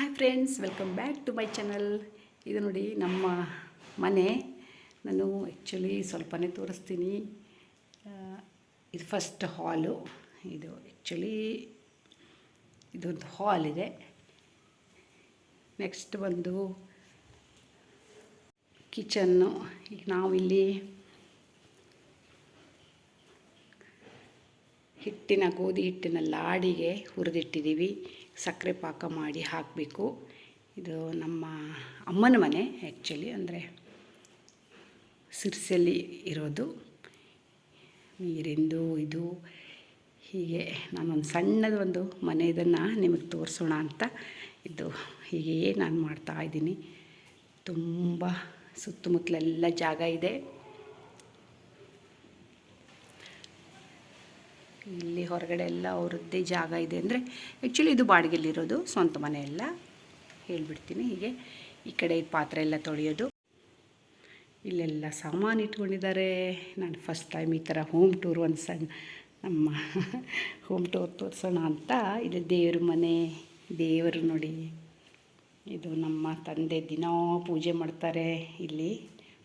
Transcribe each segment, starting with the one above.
Hi friends, welcome back to my channel. ಇದು ನೋಡಿ ನಮ್ಮ ಮನೆ. ನಾನು ಆ್ಯಕ್ಚುಲಿ ಸ್ವಲ್ಪನೇ ತೋರಿಸ್ತೀನಿ. ಇದು ಫಸ್ಟ್ ಹಾಲು. ಇದು ಆ್ಯಕ್ಚುಲಿ ಇದೊಂದು ಹಾಲ್ ಇದೆ. ನೆಕ್ಸ್ಟ್ ಬಂದು ಕಿಚನ್ನು. ಈಗ ನಾವಿಲ್ಲಿ ಗೋಧಿ ಹಿಟ್ಟಿನ ಲಾಡಿಗೆ ಹುರಿದಿಟ್ಟಿದ್ದೀವಿ. ಸಕ್ಕರೆ ಪಾಕ ಮಾಡಿ ಹಾಕಬೇಕು. ಇದು ನಮ್ಮ ಅಮ್ಮನ ಮನೆ ಆ್ಯಕ್ಚುಲಿ, ಅಂದರೆ ಸಿರ್ಸಿಯಲ್ಲಿ ಇರೋದು. ನೀರಿಂದು ಇದು ಹೀಗೆ ನಾನೊಂದು ಸಣ್ಣದು ಒಂದು ಮನೆ, ಇದನ್ನು ನಿಮಗೆ ತೋರಿಸೋಣ ಅಂತ ಇದು ಹೀಗೆ ನಾನು ಮಾಡ್ತಾಯಿದ್ದೀನಿ. ತುಂಬ ಸುತ್ತಮುತ್ತಲೆಲ್ಲ ಜಾಗ ಇದೆ. ಇಲ್ಲಿ ಹೊರಗಡೆ ಎಲ್ಲ ಅವರದ್ದೇ ಜಾಗ ಇದೆ. ಅಂದರೆ ಆ್ಯಕ್ಚುಲಿ ಇದು ಬಾಡಿಗೆಯಲ್ಲಿರೋದು, ಸ್ವಂತ ಮನೆ ಎಲ್ಲ ಹೇಳಿಬಿಡ್ತೀನಿ. ಹೀಗೆ ಈ ಕಡೆ ಪಾತ್ರೆ ಎಲ್ಲ ತೊಳೆಯೋದು. ಇಲ್ಲೆಲ್ಲ ಸಾಮಾನು ಇಟ್ಕೊಂಡಿದ್ದಾರೆ. ನಾನು ಫಸ್ಟ್ ಟೈಮ್ ಈ ಥರ ಹೋಮ್ ಟೂರ್, ಒಂದು ಸಣ್ಣ ನಮ್ಮ ಹೋಮ್ ಟೂರ್ ತೋರಿಸೋಣ ಅಂತ. ಇದು ದೇವ್ರ ಮನೆ. ದೇವರು ನೋಡಿ, ಇದು ನಮ್ಮ ತಂದೆ ದಿನ ಪೂಜೆ ಮಾಡ್ತಾರೆ ಇಲ್ಲಿ.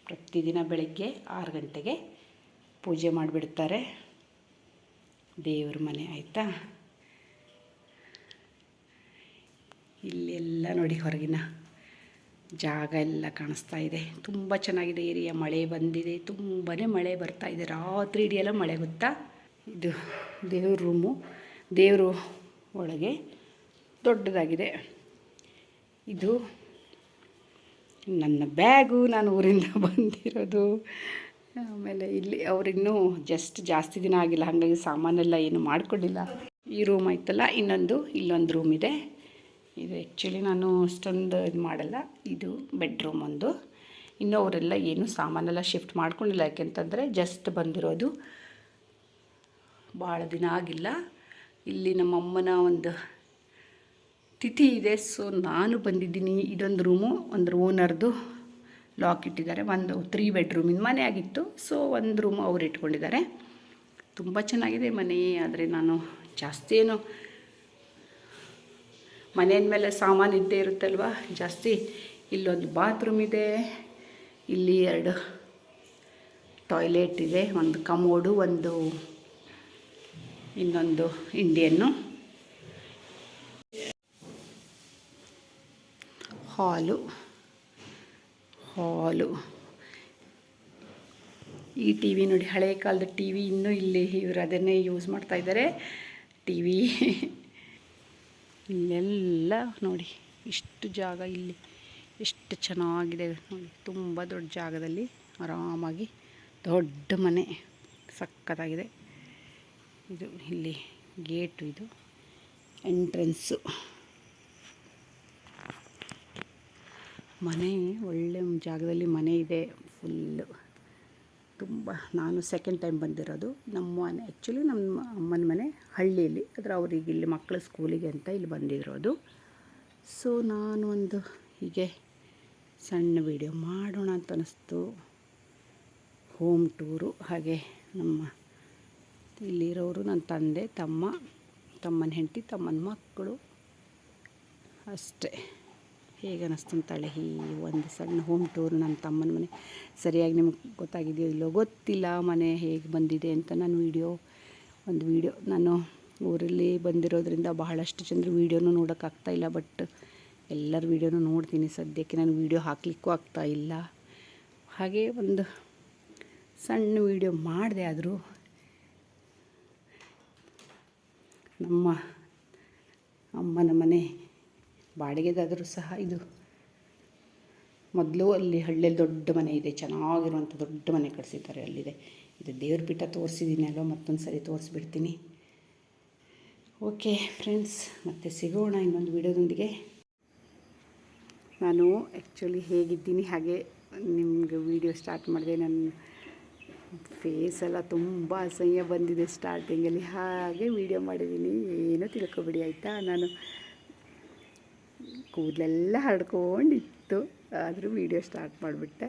ಪ್ರತಿದಿನ ಬೆಳಗ್ಗೆ 6 ಗಂಟೆಗೆ ಪೂಜೆ ಮಾಡಿಬಿಡ್ತಾರೆ. ದೇವ್ರ ಮನೆ ಆಯಿತಾ. ಇಲ್ಲೆಲ್ಲ ನೋಡಿ ಹೊರಗಿನ ಜಾಗ ಎಲ್ಲ ಕಾಣಿಸ್ತಾ ಇದೆ. ತುಂಬ ಚೆನ್ನಾಗಿದೆ ಏರಿಯಾ. ಮಳೆ ಬಂದಿದೆ, ತುಂಬಾ ಮಳೆ ಬರ್ತಾ ಇದೆ. ರಾತ್ರಿ ಇಡೀ ಮಳೆ ಗೊತ್ತಾ. ಇದು ದೇವ್ರ ರೂಮು. ದೇವರು ಒಳಗೆ ದೊಡ್ಡದಾಗಿದೆ. ಇದು ನನ್ನ ಬ್ಯಾಗು, ನಾನು ಊರಿಂದ ಬಂದಿರೋದು. ಆಮೇಲೆ ಇಲ್ಲಿ ಅವರಿನ್ನೂ ಜಾಸ್ತಿ ದಿನ ಆಗಿಲ್ಲ, ಹಾಗಾಗಿ ಸಾಮಾನೆಲ್ಲ ಏನು ಮಾಡಿಕೊಂಡಿಲ್ಲ. ಈ ರೂಮ್ ಆಯ್ತಲ್ಲ, ಇಲ್ಲೊಂದು ರೂಮ್ ಇದೆ. ಇದು ಆ್ಯಕ್ಚುಲಿ ನಾನು ಅಷ್ಟೊಂದು ಇದು ಮಾಡಲ್ಲ. ಇದು ಬೆಡ್ರೂಮ್ ಒಂದು. ಇನ್ನೂ ಅವರೆಲ್ಲ ಏನು ಸಾಮಾನೆಲ್ಲ ಶಿಫ್ಟ್ ಮಾಡ್ಕೊಂಡಿಲ್ಲ, ಯಾಕೆಂತಂದರೆ ಜಸ್ಟ್ ಬಂದಿರೋದು, ಭಾಳ ದಿನ ಆಗಿಲ್ಲ. ಇಲ್ಲಿ ನಮ್ಮಮ್ಮನ ಒಂದು ತಿಥಿ ಇದೆ, ಸೊ ನಾನು ಬಂದಿದ್ದೀನಿ. ಇದೊಂದು ರೂಮು, ಒಂದು ಓನರ್ದು ಲಾಕ್ ಇಟ್ಟಿದ್ದಾರೆ. ಒಂದು 3 ಬೆಡ್ರೂಮಿನ ಮನೆ ಆಗಿತ್ತು, ಸೊ ಒಂದು ರೂಮ್ ಅವ್ರು ಇಟ್ಕೊಂಡಿದ್ದಾರೆ. ತುಂಬ ಚೆನ್ನಾಗಿದೆ ಮನೆ. ಆದರೆ ನಾನು ಜಾಸ್ತಿ ಏನು, ಮನೆಯ ಮೇಲೆ ಸಾಮಾನು ಇದ್ದೇ ಇರುತ್ತಲ್ವ ಜಾಸ್ತಿ. ಇಲ್ಲೊಂದು ಬಾತ್ರೂಮ್ ಇದೆ, ಇಲ್ಲಿ 2 ಟಾಯ್ಲೆಟ್ ಇದೆ, ಒಂದು ಕಮೋಡು, ಇನ್ನೊಂದು ಇಂಡಿಯನ್ನು. ಹಾಲು. ಈ ಟಿ ವಿ ನೋಡಿ, ಹಳೆಯ ಕಾಲದ ಟಿ ವಿ. ಇನ್ನೂ ಇಲ್ಲಿ ಇವರು ಅದನ್ನೇ ಯೂಸ್ ಮಾಡ್ತಾ ಇದ್ದಾರೆ, ಟಿ ವಿ. ಇಲ್ಲೆಲ್ಲ ನೋಡಿ ಇಷ್ಟು ಜಾಗ, ಇಲ್ಲಿ ಎಷ್ಟು ಚೆನ್ನಾಗಿದೆ ನೋಡಿ. ತುಂಬ ದೊಡ್ಡ ಜಾಗದಲ್ಲಿ ಆರಾಮಾಗಿ ದೊಡ್ಡ ಮನೆ, ಸಕ್ಕತ್ತಾಗಿದೆ. ಇದು ಇಲ್ಲಿ ಗೇಟು, ಇದು ಎಂಟ್ರೆನ್ಸು. ಮನೆ ಒಳ್ಳೆ ಜಾಗದಲ್ಲಿ ಮನೆ ಇದೆ ಫುಲ್ಲು. ತುಂಬ ನಾನು ಸೆಕೆಂಡ್ ಟೈಮ್ ಬಂದಿರೋದು. ನಮ್ಮ ಮನೆ ಆ್ಯಕ್ಚುಲಿ ನಮ್ಮ ಅಮ್ಮನ ಮನೆ ಹಳ್ಳಿಯಲ್ಲಿ, ಆದರೆ ಅವ್ರಿಗೆ ಇಲ್ಲಿ ಮಕ್ಕಳ ಸ್ಕೂಲಿಗೆ ಅಂತ ಇಲ್ಲಿ ಬಂದಿರೋದು. ಸೊ ನಾನು ಒಂದು ಹೀಗೆ ಸಣ್ಣ ವಿಡಿಯೋ ಮಾಡೋಣ ಅಂತ ಅನ್ನಿಸ್ತು. Home tour. ಹಾಗೆ ನಮ್ಮ ಇಲ್ಲಿರೋರು ನನ್ನ ತಂದೆ, ತಮ್ಮನ ಹೆಂಡತಿ, ತಮ್ಮನ ಮಕ್ಕಳು ಅಷ್ಟೇ. ಹೇಗೆ ಅನ್ನಿಸ್ತು ಅಂತಾಳೆ ಈ ಒಂದು ಸಣ್ಣ ಹೋಮ್ ಟೂರ್. ನನ್ನ ತಮ್ಮನ ಮನೆ ಸರಿಯಾಗಿ ನಿಮಗೆ ಗೊತ್ತಾಗಿದೆಯೋ ಇಲ್ಲೋ ಗೊತ್ತಿಲ್ಲ, ಮನೆ ಹೇಗೆ ಬಂದಿದೆ ಅಂತ. ನಾನು ಒಂದು ನಾನು ಊರಲ್ಲಿ ಬಂದಿರೋದ್ರಿಂದ ಬಹಳಷ್ಟು ಜನರು ವೀಡಿಯೋನೂ ನೋಡೋಕ್ಕಾಗ್ತಾಯಿಲ್ಲ. ಬಟ್ ಎಲ್ಲರ ವೀಡಿಯೋನೂ ನೋಡ್ತೀನಿ. ಸದ್ಯಕ್ಕೆ ನಾನು ವೀಡಿಯೋ ಹಾಕಲಿಕ್ಕೂ ಆಗ್ತಾಯಿಲ್ಲ. ಹಾಗೆ ಒಂದು ಸಣ್ಣ ವೀಡಿಯೋ ಮಾಡಿದೆ. ಆದರೂ ನಮ್ಮ ಅಮ್ಮನ ಮನೆ ಬಾಡಿಗೆದಾದರೂ ಸಹ ಇದು ಮೊದಲು ಅಲ್ಲಿ ಹಳ್ಳಿಯಲ್ಲಿ ದೊಡ್ಡ ಮನೆ ಇದೆ, ಚೆನ್ನಾಗಿರುವಂಥ ದೊಡ್ಡ ಮನೆ ಕಟ್ಸಿದ್ದಾರೆ, ಅಲ್ಲಿದೆ. ಇದು ದೇವ್ರ ಪೀಠ ತೋರಿಸಿದ್ದೀನಿ ಅಲ್ವ, ಮತ್ತೊಂದು ಸರಿ ತೋರಿಸ್ಬಿಡ್ತೀನಿ. ಓಕೆ ಫ್ರೆಂಡ್ಸ್, ಮತ್ತೆ ಸಿಗೋಣ ಇನ್ನೊಂದು ವಿಡಿಯೋದೊಂದಿಗೆ. ನಾನು ಆ್ಯಕ್ಚುಲಿ ಹೇಗಿದ್ದೀನಿ ಹಾಗೆ ನಿಮಗೆ ವಿಡಿಯೋ ಸ್ಟಾರ್ಟ್ ಮಾಡಿದೆ. ನನ್ನ ಫೇಸೆಲ್ಲ ತುಂಬ ಅಸಹ್ಯ ಬಂದಿದೆ ಸ್ಟಾರ್ಟಿಂಗಲ್ಲಿ, ಹಾಗೆ ವಿಡಿಯೋ ಮಾಡಿದ್ದೀನಿ. ಏನೂ ತಿಳ್ಕೊಬಿಡಿ ಆಯಿತಾ. ನಾನು ಕೂದಲೆಲ್ಲ ಹರಡ್ಕೊಂಡಿತ್ತು, ಆದರೂ ವೀಡಿಯೋ ಸ್ಟಾರ್ಟ್ ಮಾಡಿಬಿಟ್ಟೆ.